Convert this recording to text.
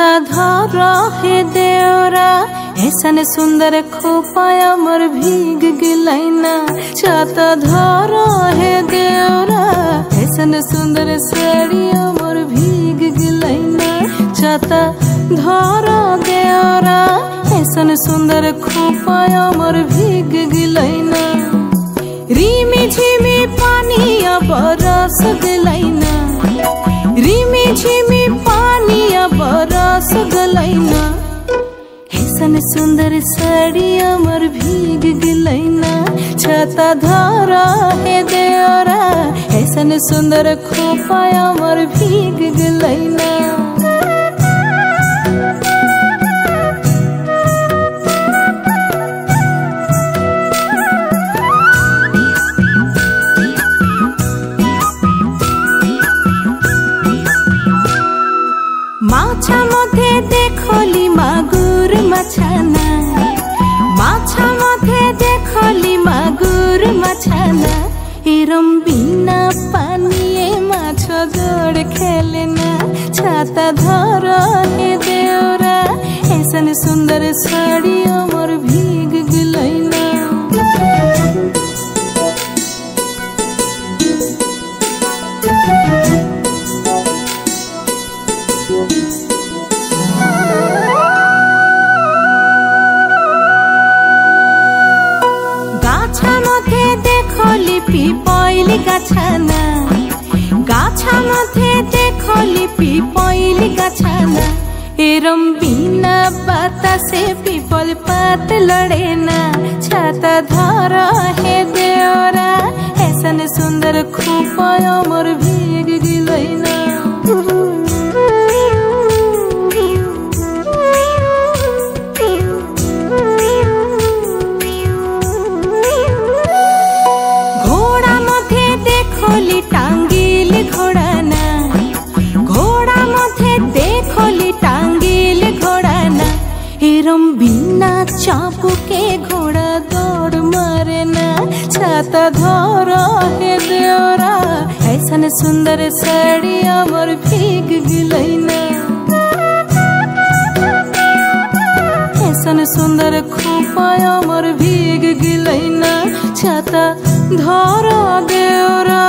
छाता धर हे देवरा ऐसन सुंदर खोपाया मोर भीग गिलैना। छाता धर हे देवरा ऐसन सुंदर साड़िया मोर भीग गिलैना। छाता धर देवरा ऐसन सुंदर खोपाया मोर भीग गिलैना। रिमी झिमी पानी बरस गलैना। रिमी झिमी पानी बरस गलैना। ऐसन सुंदर साड़िया मोर भीग गलैना। छाता धर हे देवरा ऐसन सुंदर खोपाया मोर भीग गलैना। माछा मधे देखली मागुर मछाना। माछा मधे देखली मागुर मछाना। एरम बिना पानिए माछ जोड़ खेलना। छाता धर हे देवरा ऐसन सुंदर साड़िया मोर भीग गलैना। गाछा मधे देखली पिपैली गाछाना। गाछा मधे देखली पिपैली गाछाना। एरम बिना बातासे पिपल पात लड़ेना। छाता धर हे देवरा ऐसन सुंदर खोपाया मोर भीग गलैना। घोड़ा मधे देखली टांगिल घोड़ाना। घोड़ा मधे देखली टांगिल घोड़ाना। एरम बिना चापू के घोड़ा दौड़ मारेना। छाता धर हे देवरा ऐसन सुंदर साड़िया मोर भीग गलैना। ऐसन सुंदर खोपाया मोर भीग गलैना। छाता धर देवरा